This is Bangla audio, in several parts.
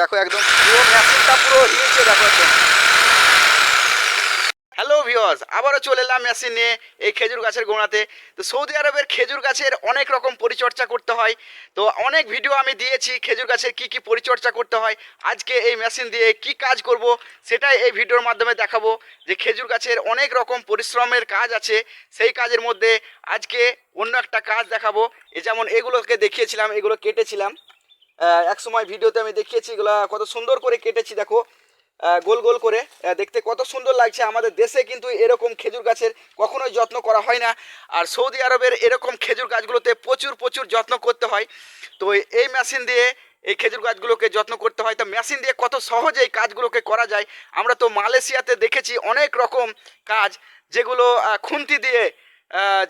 দেখো একদম পুরো মেশিনটা পুরো হিলছে দেখো একদম। হ্যালো ভিউয়ার্স, আবারও চলে এলাম মেশিন নিয়ে এই খেজুর গাছের গোড়াতে। তো সৌদি আরবের খেজুর গাছের অনেক রকম পরিচর্যা করতে হয়। তো অনেক ভিডিও আমি দিয়েছি খেজুর গাছের কি কি পরিচর্যা করতে হয়। আজকে এই মেশিন দিয়ে কি কাজ করব সেটাই এই ভিডিওর মাধ্যমে দেখাবো। যে খেজুর গাছের অনেক রকম পরিশ্রমের কাজ আছে, সেই কাজের মধ্যে আজকে অন্য একটা কাজ দেখাবো। যেমন এগুলোকে দেখিয়েছিলাম, এগুলো কেটেছিলাম এক সময় ভিডিওতে আমি দেখিয়েছি, এগুলো কত সুন্দর করে কেটেছি দেখো, গোল গোল করে। দেখতে কত সুন্দর লাগছে। আমাদের দেশে কিন্তু এরকম খেজুর গাছের কখনোই যত্ন করা হয় না। আর সৌদি আরবের এরকম খেজুর গাছগুলোতে প্রচুর প্রচুর যত্ন করতে হয়। তো এই মেশিন দিয়ে এই খেজুর গাছগুলোকে যত্ন করতে হয়। তো মেশিন দিয়ে কত সহজে এই কাজগুলোকে করা যায়। আমরা তো মালয়েশিয়াতে দেখেছি অনেক রকম কাজ, যেগুলো খুন্তি দিয়ে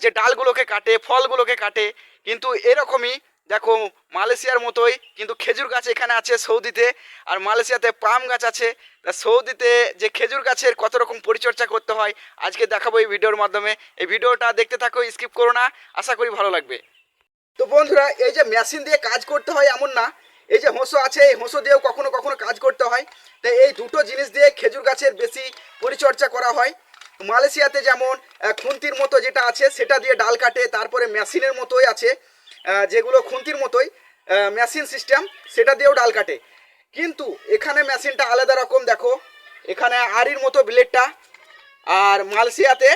যে ডালগুলোকে কাটে, ফলগুলোকে কাটে। কিন্তু এরকমই দেখো মালয়েশিয়ার মতোই কিন্তু খেজুর গাছ এখানে আছে সৌদিতে। আর মালয়েশিয়াতে পাম গাছ আছে। তা সৌদিতে যে খেজুর গাছের কত রকম পরিচর্যা করতে হয় আজকে দেখাবো এই ভিডিওর মাধ্যমে। এই ভিডিওটা দেখতে থাকো, স্কিপ করো না, আশা করি ভালো লাগবে। তো বন্ধুরা, এই যে মেশিন দিয়ে কাজ করতে হয় এমন না, এই যে হোঁসো আছে, এই হোঁসো দিয়েও কখনো কখনো কাজ করতে হয়। তাই এই দুটো জিনিস দিয়ে খেজুর গাছের বেশি পরিচর্যা করা হয়। মালয়েশিয়াতে যেমন খুন্তির মতো যেটা আছে সেটা দিয়ে ডাল কাটে, তারপরে মেশিনের মতোই আছে যেগুলো খুন্তির মতোই মেশিন সিস্টেম, সেটা দিয়েও ডাল কাটে। কিন্তু এখানে মেশিনটা আলাদা রকম। দেখো এখানে আড়ির মতো ব্লেডটা, আর মালয়েশিয়াতে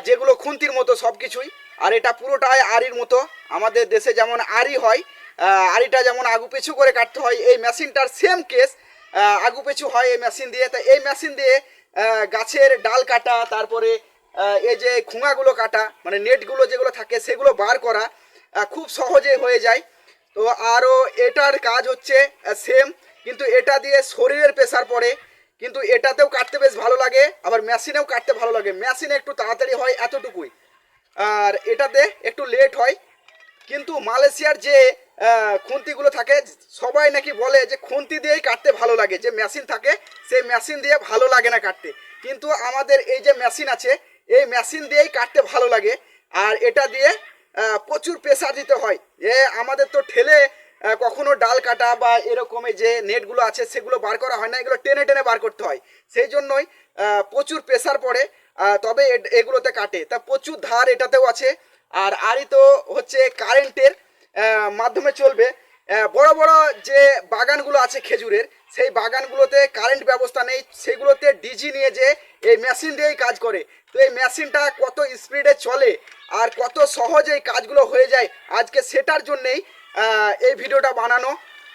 যেগুলো খুন্তির মতো সব কিছুই, আর এটা পুরোটাই আড়ির মতো। আমাদের দেশে যেমন আড়ি হয়, আড়িটা যেমন আগু পিছু করে কাটতে হয়, এই মেশিনটার সেম কেস, আগু পিছু হয় এই মেশিন দিয়ে। তা এই মেশিন দিয়ে গাছের ডাল কাটা, তারপরে এই যে খুঙাগুলো কাটা, মানে নেটগুলো যেগুলো থাকে সেগুলো বার করা খুব সহজে হয়ে যায়। তো আরও এটার কাজ হচ্ছে সেম, কিন্তু এটা দিয়ে শরীরের প্রেসার পড়ে। কিন্তু এটাতেও কাটতে বেশ ভালো লাগে, আবার মেশিনেও কাটতে ভালো লাগে। মেশিনে একটু তাড়াতাড়ি হয় এতটুকুই, আর এটাতে একটু লেট হয়। কিন্তু মালয়েশিয়ার যে খুন্তিগুলো থাকে, সবাই নাকি বলে যে খুন্তি দিয়েই কাটতে ভালো লাগে। যে মেশিন থাকে সেই মেশিন দিয়ে ভালো লাগে না কাটতে। কিন্তু আমাদের এই যে মেশিন আছে, এই মেশিন দিয়েই কাটতে ভালো লাগে। আর এটা দিয়ে প্রচুর প্রেসার দিতে হয়। যে আমাদের তো ঠেলে কখনো ডাল কাটা বা এরকমের যে নেটগুলো আছে সেগুলো বার করা হয় না, এগুলো টেনে টেনে বার করতে হয়। সেই জন্যই প্রচুর প্রেসার পড়ে, তবে এগুলোতে কাটে। তা প্রচুর ধার এটাতেও আছে। আর আড়ি তো হচ্ছে কারেন্টের মাধ্যমে চলবে। বড় বড় যে বাগানগুলো আছে খেজুরের, সেই বাগানগুলোতে কারেন্ট ব্যবস্থা নেই, সেগুলোতে ডিজি নিয়ে যে এই মেশিন দিয়েই কাজ করে। তো এই মেশিনটা কত স্পিডে চলে আর কত সহজে এই কাজগুলো হয়ে যায়, আজকে সেটার জন্যেই এই ভিডিওটা বানানো।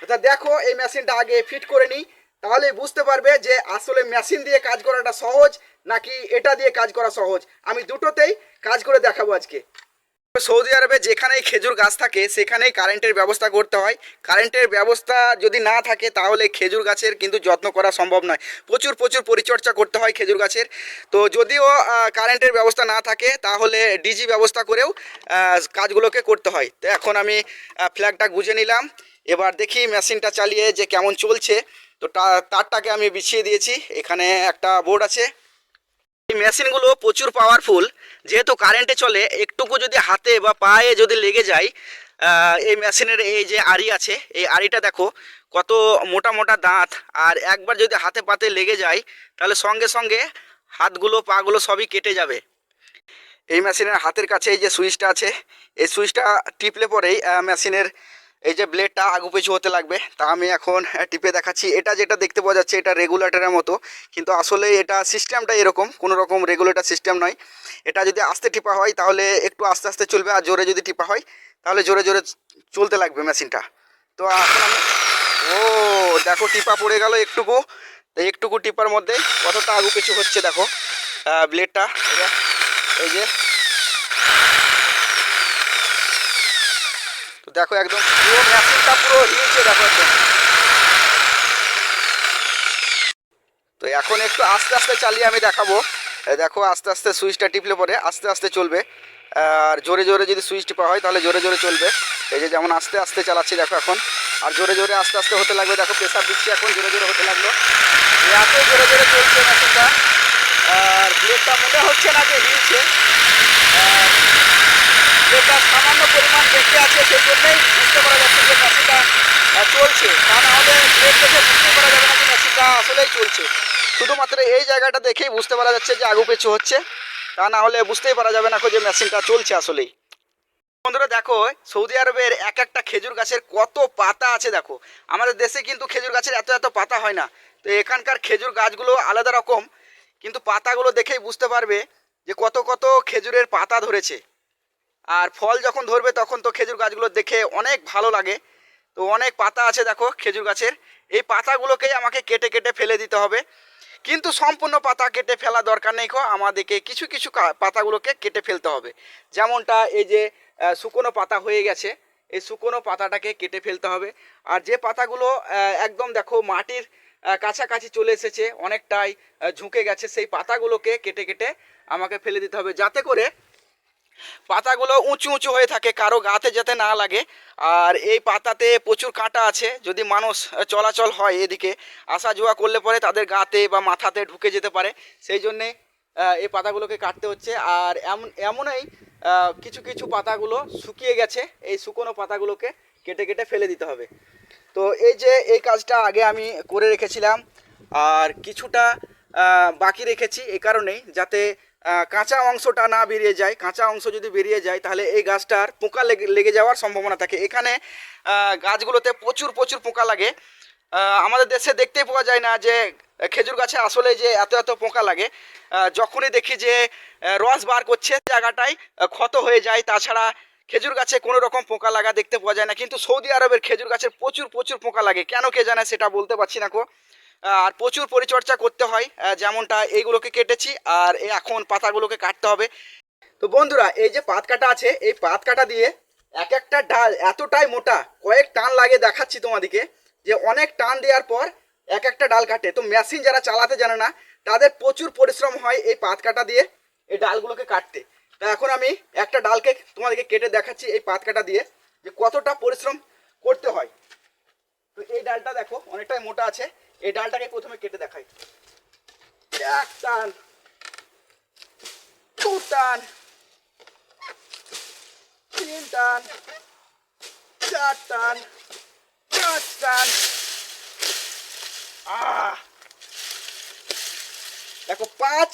তা দেখো এই মেশিনটা আগে ফিট করে নিই, তাহলে বুঝতে পারবে যে আসলে মেশিন দিয়ে কাজ করাটা সহজ নাকি এটা দিয়ে কাজ করা সহজ। আমি দুটোতেই কাজ করে দেখাবো আজকে। সৌদি আরবে যেখানেই খেজুর গাছ থাকে সেখানেই কারেন্টের ব্যবস্থা করতে হয়। কারেন্টের ব্যবস্থা যদি না থাকে তাহলে খেজুর গাছের কিন্তু যত্ন করা সম্ভব নয়। প্রচুর প্রচুর পরিচর্যা করতে হয় খেজুর গাছের। তো যদিও কারেন্টের ব্যবস্থা না থাকে তাহলে ডিজি ব্যবস্থা করেও কাজগুলোকে করতে হয়। তো এখন আমি ফ্ল্যাগটা গুঁজে নিলাম, এবার দেখি মেশিনটা চালিয়ে যে কেমন চলছে। তো তারটাকে আমি বিছিয়ে দিয়েছি, এখানে একটা বোর্ড আছে। এই মেশিনগুলো প্রচুর পাওয়ারফুল, যেহেতু কারেন্টে চলে। একটুকু যদি হাতে বা পায়ে যদি লেগে যায়, এই মেশিনের এই যে আড়ি আছে, এই আড়িটা দেখো কত মোটা মোটা দাঁত। আর একবার যদি হাতে পাতে লেগে যায় তাহলে সঙ্গে সঙ্গে হাতগুলো পাগুলো সবই কেটে যাবে। এই মেশিনের হাতের কাছে এই যে সুইচটা আছে, এই সুইচটা টিপলে পরেই মেশিনের এই যে ব্লেডটা আগু পিছু হতে লাগবে। তা আমি এখন টিপে দেখাচ্ছি। এটা যেটা দেখতে পাওয়া যাচ্ছে এটা রেগুলেটরের মতো, কিন্তু আসলে এটা সিস্টেমটা এরকম, কোনো রকম রেগুলেটর সিস্টেম নয়। এটা যদি আস্তে টিপা হয় তাহলে একটু আস্তে আস্তে চলবে, আর জোরে যদি টিপা হয় তাহলে জোরে জোরে চলতে লাগবে মেশিনটা। তো এখন আমি দেখো টিপা পড়ে গেল একটুকু। তো একটুকু টিপার মধ্যে কতটা আগু পিছু হচ্ছে দেখো ব্লেডটা। এই যে তো দেখো একদম পুরো মেশিনটা পুরো হিলছে দেখো একদম। তো এখন একটু আস্তে আস্তে চালিয়ে আমি দেখাবো। দেখো আস্তে আস্তে সুইচটা টিপলে পরে আস্তে আস্তে চলবে, আর জোরে জোরে যদি সুইচ টিপা হয় তাহলে জোরে জোরে চলবে। এই যে যেমন আস্তে আস্তে চালাচ্ছি দেখো এখন, আর জোরে জোরে আস্তে আস্তে হতে লাগবে। দেখো প্রেসার দিচ্ছি এখন, জোরে জোরে হতে লাগলো। এত জোরে জোরে চলছে মেশিনটা, আর ব্লেডটা মনে হচ্ছে না যে হিলছে। ব্লেডটা সামান্য পরিমাণ বেঁকে আছে, সেই জন্যই বুঝতে পারা যাচ্ছে যে মেশিনটা চলছে। তা নাহলে দেখে বুঝতে পারা যাবে না যে মেশিনটা আসলেই চলছে। শুধুমাত্র এই জায়গাটা দেখেই বুঝতে পারা যাচ্ছে যে আগু পেছু হচ্ছে, তা না হলে বুঝতেই পারা যাবে না যে মেশিনটা চলছে আসলেই। বন্ধুরা দেখো, সৌদি আরবের এক একটা খেজুর গাছের কত পাতা আছে দেখো। আমাদের দেশে কিন্তু খেজুর গাছের এত এত পাতা হয় না। তো এখানকার খেজুর গাছগুলো আলাদা রকম, কিন্তু পাতাগুলো দেখেই বুঝতে পারবে যে কত কত খেজুরের পাতা ধরেছে। আর ফল যখন ধরবে তখন তো খেজুর গাছগুলো দেখে অনেক ভালো লাগে। তো অনেক পাতা আছে দেখো খেজুর গাছের, এই পাতাগুলোকেই আমাকে কেটে কেটে ফেলে দিতে হবে। কিন্তু সম্পূর্ণ পাতা কেটে ফেলা দরকার নেই, আমাদেরকে কিছু কিছু পাতাগুলোকে কেটে ফেলতে হবে। যেমনটা এই যে শুকনো পাতা হয়ে গেছে, এই শুকনো পাতাটাকে কেটে ফেলতে হবে। আর যে পাতাগুলো একদম দেখো মাটির কাছাকাছি চলে এসেছে, অনেকটাই ঝুঁকে গেছে, সেই পাতাগুলোকে কেটে কেটে আমাকে ফেলে দিতে হবে, যাতে করে পাতাগুলো উঁচু উঁচু হয়ে থাকে, কারো গাতে যাতে না লাগে। আর এই পাতাতে প্রচুর কাঁটা আছে, যদি মানুষ চলাচল হয় এদিকে আসা যাওয়া করলে পরে তাদের গাতে বা মাথাতে ঢুকে যেতে পারে, সেই জন্যে এই পাতাগুলোকে কাটতে হচ্ছে। আর এমনই কিছু কিছু পাতাগুলো শুকিয়ে গেছে, এই শুকনো পাতাগুলোকে কেটে কেটে ফেলে দিতে হবে। তো এই যে এই কাজটা আগে আমি করে রেখেছিলাম, আর কিছুটা বাকি রেখেছি এই কারণেই যাতে কাঁচা অংশটা না বেরিয়ে যায়। কাঁচা অংশ যদি বেরিয়ে যায় তাহলে এই গাছটার পোকা লেগে যাওয়ার সম্ভাবনা থাকে। এখানে গাছগুলোতে প্রচুর প্রচুর পোকা লাগে। আমাদের দেশে দেখতেই পাওয়া যায় না যে খেজুর গাছে আসলে যে এত এত পোকা লাগে। যখনই দেখি যে রস বার করছে জায়গাটায় ক্ষত হয়ে যায়, তাছাড়া খেজুর গাছে কোনো রকম পোকা লাগা দেখতে পাওয়া যায় না। কিন্তু সৌদি আরবের খেজুর গাছের প্রচুর প্রচুর পোকা লাগে, কেন কে জানে সেটা বলতে পারছি না কো। আর প্রচুর পরিচর্যা করতে হয়, যেমনটা এইগুলোকে কেটেছি আর এখন পাতাগুলোকে কাটতে হবে। তো বন্ধুরা এই যে পাত কাটা আছে, এই পাত কাটা দিয়ে এক একটা ডাল এতটাই মোটা, কয়েক টান লাগে দেখাচ্ছি তোমাদেরকে, যে অনেক টান দেওয়ার পর এক একটা ডাল কাটে। তো মেশিন যারা চালাতে জানে না তাদের প্রচুর পরিশ্রম হয় এই পাত কাটা দিয়ে এই ডালগুলোকে কাটতে। তা এখন আমি একটা ডালকে তোমাদেরকে কেটে দেখাচ্ছি এই পাত কাটা দিয়ে যে কতটা পরিশ্রম করতে হয়। তো এই ডালটা দেখো অনেকটাই মোটা আছে, এই ডালটাকে প্রথমে কেটে দেখাই। এক টান, দু টান, তিন টান, চার টান, পাঁচ টান। দেখো পাঁচ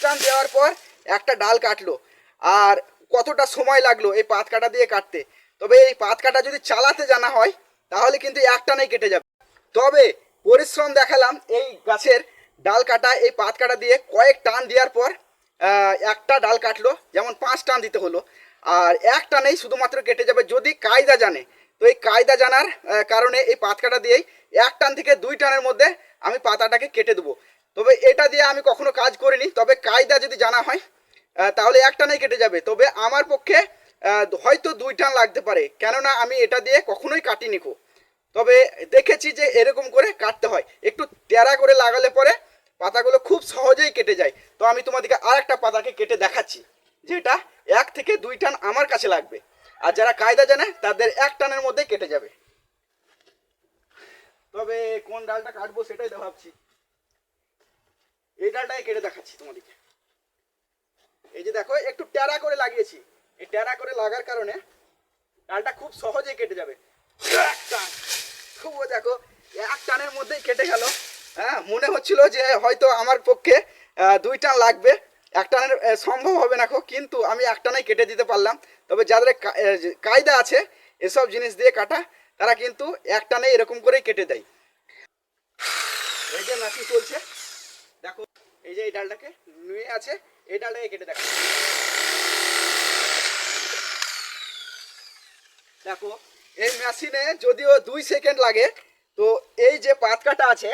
টান দেওয়ার পর একটা ডাল কাটলো। আর কতটা সময় লাগলো এই পাত কাটা দিয়ে কাটতে। তবে এই পাত কাটা যদি চালাতে জানা হয় তাহলে কিন্তু এক টানেই কেটে যাবে। তবে পরিশ্রম দেখালাম এই গাছের ডাল কাটা, এই পাত কাটা দিয়ে কয়েক টান দেওয়ার পর একটা ডাল কাটলো, যেমন 5 টান দিতে হলো। আর এক টানেই শুধুমাত্র কেটে যাবে যদি কায়দা জানে। তো এই কায়দা জানার কারণে এই পাত কাটা দিয়েই এক টান থেকে 2 টানের মধ্যে আমি পাতাটাকে কেটে দেবো। তবে এটা দিয়ে আমি কখনো কাজ করিনি, তবে কায়দা যদি জানা হয় তাহলে এক টানেই কেটে যাবে। তবে আমার পক্ষে হয়তো 2 টান লাগতে পারে, কেননা আমি এটা দিয়ে কখনোই কাটিনি কো। তবে দেখেছি যে এরকম করে কাটতে হয়, একটু টেরা করে লাগালে পরে পাতাগুলো খুব সহজেই কেটে যায়। তো আমি তোমাদেরকে আর একটা পাতাকে কেটে দেখাচ্ছি, যেটা 1 থেকে 2 টান আমার কাছে লাগবে। আর যারা কায়দা জানে তাদের 1 টানের মধ্যে কেটে যাবে। তবে কোন ডালটা কাটবো সেটাই ভাবছি। এই ডালটাই কেটে দেখাচ্ছি তোমাদেরকে। এই যে দেখো একটু টেরা করে লাগিয়েছি, এই টেরা করে লাগার কারণে ডালটা খুব সহজেই কেটে যাবে। খুব দেখো 1 টানের মধ্যেই কেটে গেল। হ্যাঁ, মনে হচ্ছিল যে হয়তো আমার পক্ষে 2 টান লাগবে, 1 টানের সম্ভব হবে না, কিন্তু আমি 1 টানেই কেটে দিতে পারলাম। তবে যাদের কায়দা আছে এসব জিনিস দিয়ে কাটা, তারা কিন্তু 1 টানে এরকম করেই কেটে দেয়। এই যে মেশিন চলছে দেখো, এই যে এই ডালটাকে নুয়ে আছে, এই ডালটাকে কেটে দেখো। দেখো এই মেশিনে যদিও 2 সেকেন্ড লাগে, তো এই যে পাত কাটা আছে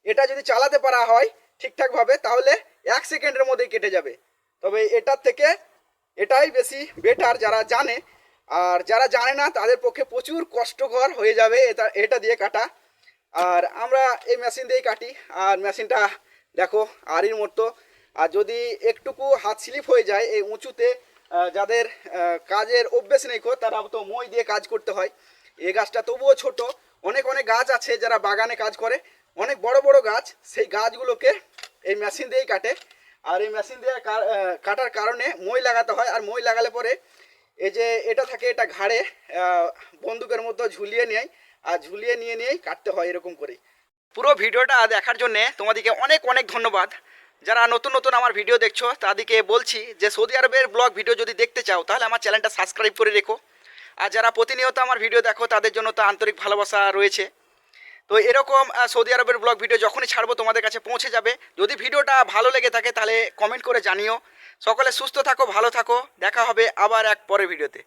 এটা যদি চালাতে পারা হয় ঠিকঠাকভাবে তাহলে 1 সেকেন্ডের মধ্যেই কেটে যাবে। তবে এটার থেকে এটাই বেশি বেটার যারা জানে। আর যারা জানে না তাদের পক্ষে প্রচুর কষ্টকর হয়ে যাবে এটা দিয়ে কাটা। আর আমরা এই মেশিন দিয়েই কাটি। আর মেশিনটা দেখো আড়ির মতো। আর যদি একটুকু হাত স্লিপ হয়ে যায় এই উঁচুতে, যাদের কাজের অভ্যেস নেই তারা তো মই দিয়ে কাজ করতে হয়। এই গাছটা তবুও ছোট, অনেক অনেক গাছ আছে যারা বাগানে কাজ করে, অনেক বড় বড় গাছ, সেই গাছগুলোকে এই মেশিন দিয়েই কাটে। আর এই মেশিন দিয়ে কাটার কারণে মই লাগাতে হয়। আর মই লাগালে পরে এই যে এটা থাকে, এটা ঘাড়ে বন্দুকের মতো ঝুলিয়ে নেয়। আর ঝুলিয়ে নিয়েই কাটতে হয় এরকম করে। পুরো ভিডিওটা দেখার জন্যে তোমাদেরকে অনেক অনেক ধন্যবাদ। যারা নতুন নতুন আমার ভিডিও দেখছো তাদেরকে বলছি যে সৌদি আরবের ব্লগ ভিডিও যদি দেখতে চাও তাহলে আমার চ্যানেলটা সাবস্ক্রাইব করে রেখো। আর যারা প্রতিনিয়ত আমার ভিডিও দেখো তাদের জন্য তো আন্তরিক ভালোবাসা রয়েছে। তো এরকম সৌদি আরবের ব্লগ ভিডিও যখনই ছাড়বো তোমাদের কাছে পৌঁছে যাবে। যদি ভিডিওটা ভালো লেগে থাকে তাহলে কমেন্ট করে জানিও। সকলে সুস্থ থাকো, ভালো থাকো, দেখা হবে আবার এক পরের ভিডিওতে।